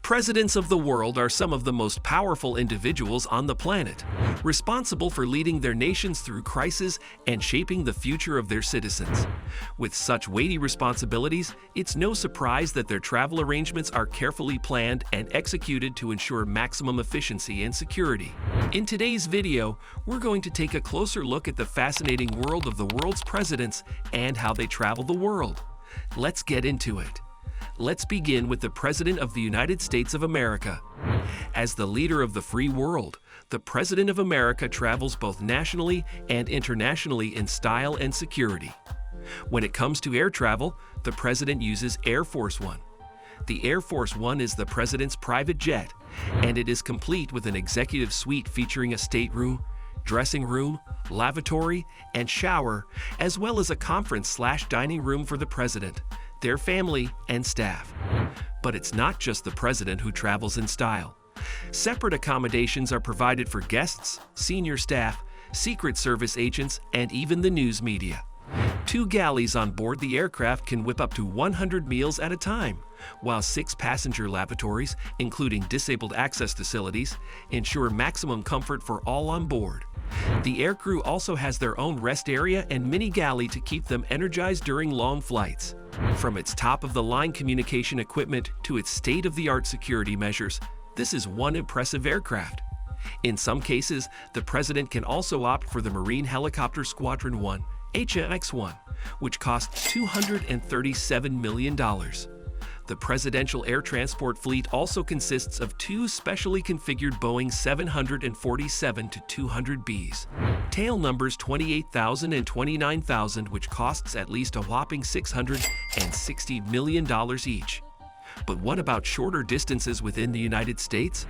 Presidents of the world are some of the most powerful individuals on the planet, responsible for leading their nations through crises and shaping the future of their citizens. With such weighty responsibilities, it's no surprise that their travel arrangements are carefully planned and executed to ensure maximum efficiency and security. In today's video, we're going to take a closer look at the fascinating world of the world's presidents and how they travel the world. Let's get into it. Let's begin with the President of the United States of America. As the leader of the free world, the President of America travels both nationally and internationally in style and security. When it comes to air travel, the President uses Air Force One. The Air Force One is the President's private jet, and it is complete with an executive suite featuring a stateroom, dressing room, lavatory, and shower, as well as a conference/dining room for the President, their family, and staff. But it's not just the President who travels in style. Separate accommodations are provided for guests, senior staff, Secret Service agents, and even the news media. 2 galleys on board the aircraft can whip up to 100 meals at a time, while 6 passenger lavatories, including disabled access facilities, ensure maximum comfort for all on board. The aircrew also has their own rest area and mini galley to keep them energized during long flights. From its top-of-the-line communication equipment to its state-of-the-art security measures, this is one impressive aircraft. In some cases, the President can also opt for the Marine Helicopter Squadron 1, HMX-1, which costs $237 million. The presidential air transport fleet also consists of 2 specially configured Boeing 747-200Bs, tail numbers 28,000 and 29,000, which costs at least a whopping $660 million each. But what about shorter distances within the United States?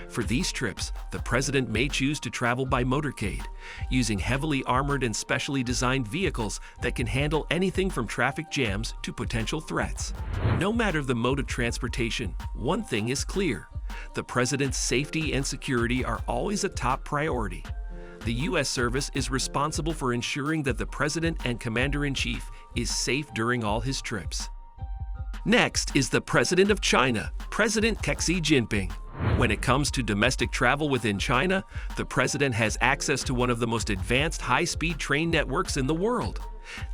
For these trips, the President may choose to travel by motorcade, using heavily armored and specially designed vehicles that can handle anything from traffic jams to potential threats. No matter the mode of transportation, one thing is clear: the President's safety and security are always a top priority. The U.S. service is responsible for ensuring that the President and Commander-in-Chief is safe during all his trips. Next is the President of China, President Xi Jinping. When it comes to domestic travel within China, the President has access to one of the most advanced high-speed train networks in the world.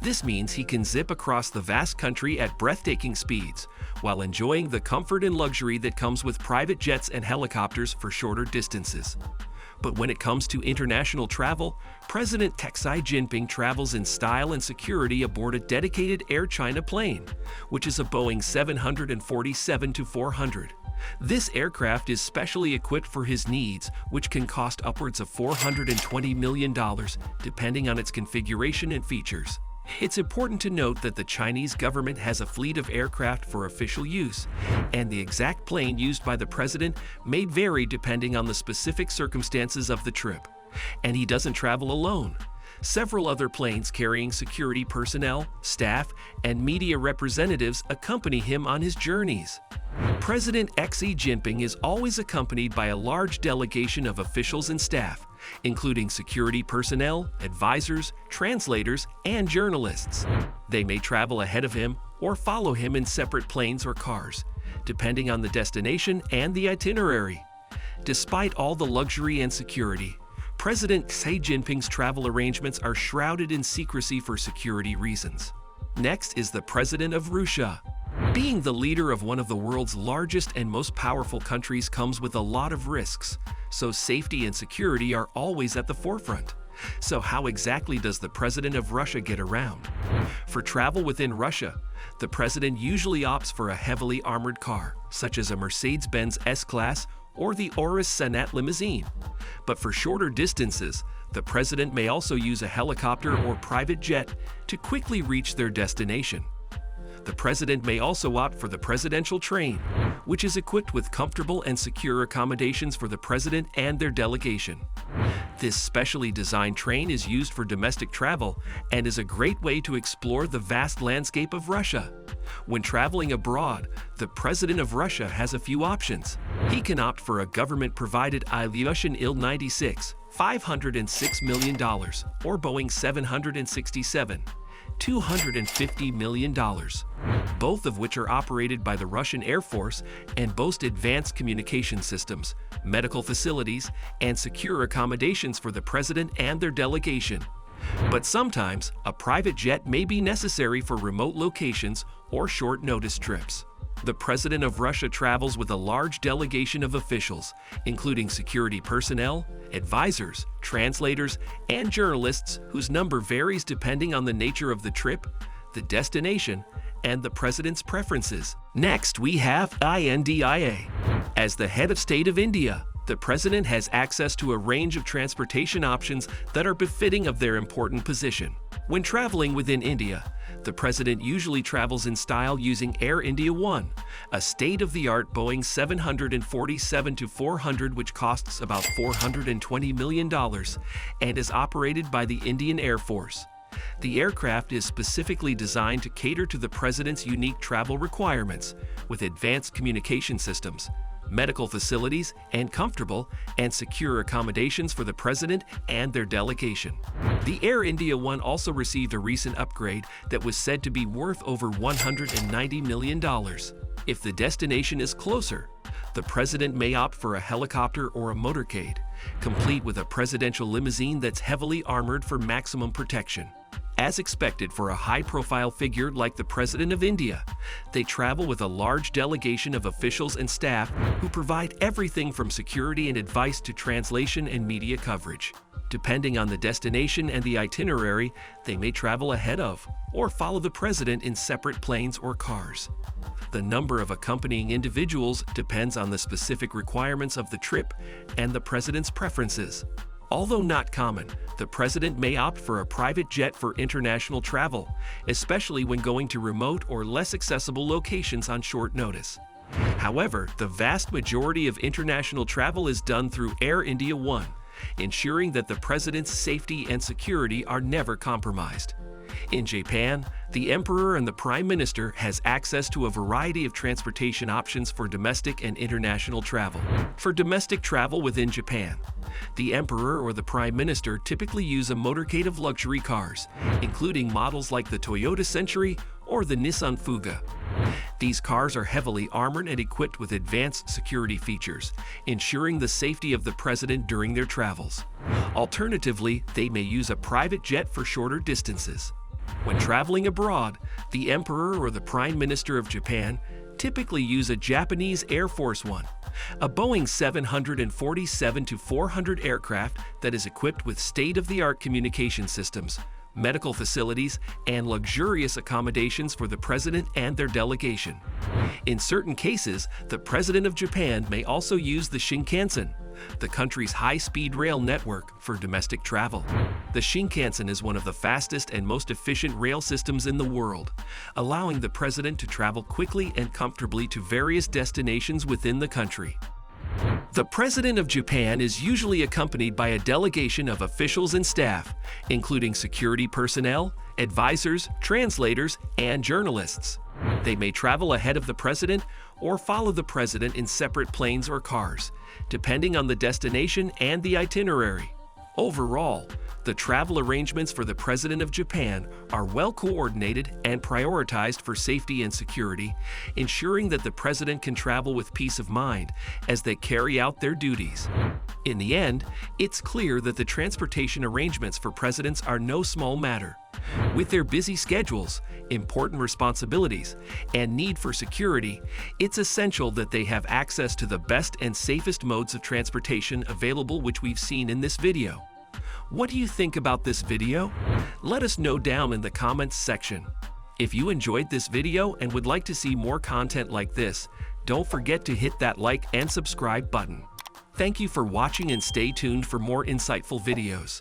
This means he can zip across the vast country at breathtaking speeds, while enjoying the comfort and luxury that comes with private jets and helicopters for shorter distances. But when it comes to international travel, President Xi Jinping travels in style and security aboard a dedicated Air China plane, which is a Boeing 747-400. This aircraft is specially equipped for his needs, which can cost upwards of $420 million, depending on its configuration and features. It's important to note that the Chinese government has a fleet of aircraft for official use, and the exact plane used by the President may vary depending on the specific circumstances of the trip. And he doesn't travel alone. Several other planes carrying security personnel, staff, and media representatives accompany him on his journeys. President Xi Jinping is always accompanied by a large delegation of officials and staff, including security personnel, advisors, translators, and journalists. They may travel ahead of him or follow him in separate planes or cars, depending on the destination and the itinerary. Despite all the luxury and security, President Xi Jinping's travel arrangements are shrouded in secrecy for security reasons. Next is the President of Russia. Being the leader of one of the world's largest and most powerful countries comes with a lot of risks, so safety and security are always at the forefront. So how exactly does the President of Russia get around? For travel within Russia, the President usually opts for a heavily armored car, such as a Mercedes-Benz S-Class or the Urus Senat limousine. But for shorter distances, the President may also use a helicopter or private jet to quickly reach their destination. The President may also opt for the presidential train, which is equipped with comfortable and secure accommodations for the President and their delegation. This specially designed train is used for domestic travel and is a great way to explore the vast landscape of Russia. When traveling abroad, the President of Russia has a few options. He can opt for a government-provided Ilyushin Il-96, $506 million, or Boeing 767, $250 million, both of which are operated by the Russian Air Force and boast advanced communication systems, medical facilities, and secure accommodations for the president and their delegation. But sometimes, a private jet may be necessary for remote locations or short-notice trips. The President of Russia travels with a large delegation of officials, including security personnel, advisors, translators, and journalists whose number varies depending on the nature of the trip, the destination, and the President's preferences. Next, we have India. As the head of state of India, the President has access to a range of transportation options that are befitting of their important position. When traveling within India, the President usually travels in style using Air India One, a state-of-the-art Boeing 747-400 which costs about $420 million and is operated by the Indian Air Force. The aircraft is specifically designed to cater to the President's unique travel requirements, with advanced communication systems, medical facilities, and comfortable and secure accommodations for the President and their delegation. The Air India One also received a recent upgrade that was said to be worth over $190 million. If the destination is closer, the President may opt for a helicopter or a motorcade, complete with a presidential limousine that's heavily armored for maximum protection. As expected for a high-profile figure like the President of India, they travel with a large delegation of officials and staff who provide everything from security and advice to translation and media coverage. Depending on the destination and the itinerary, they may travel ahead of or follow the President in separate planes or cars. The number of accompanying individuals depends on the specific requirements of the trip and the President's preferences. Although not common, the President may opt for a private jet for international travel, especially when going to remote or less accessible locations on short notice. However, the vast majority of international travel is done through Air India One, ensuring that the President's safety and security are never compromised. In Japan, the Emperor and the Prime Minister has access to a variety of transportation options for domestic and international travel. For domestic travel within Japan, the Emperor or the Prime Minister typically use a motorcade of luxury cars, including models like the Toyota Century or the Nissan Fuga. These cars are heavily armored and equipped with advanced security features, ensuring the safety of the President during their travels. Alternatively, they may use a private jet for shorter distances. When traveling abroad, the Emperor or the Prime Minister of Japan typically use a Japanese Air Force One, a Boeing 747-400 aircraft that is equipped with state-of-the-art communication systems, medical facilities, and luxurious accommodations for the President and their delegation. In certain cases, the President of Japan may also use the Shinkansen, the country's high-speed rail network, for domestic travel. The Shinkansen is one of the fastest and most efficient rail systems in the world, allowing the President to travel quickly and comfortably to various destinations within the country. The President of Japan is usually accompanied by a delegation of officials and staff, including security personnel, advisors, translators, and journalists. They may travel ahead of the President or follow the President in separate planes or cars, depending on the destination and the itinerary. Overall, the travel arrangements for the President of Japan are well coordinated and prioritized for safety and security, ensuring that the President can travel with peace of mind as they carry out their duties. In the end, it's clear that the transportation arrangements for presidents are no small matter. With their busy schedules, important responsibilities, and need for security, it's essential that they have access to the best and safest modes of transportation available, which we've seen in this video. What do you think about this video? Let us know down in the comments section. If you enjoyed this video and would like to see more content like this, don't forget to hit that like and subscribe button. Thank you for watching and stay tuned for more insightful videos.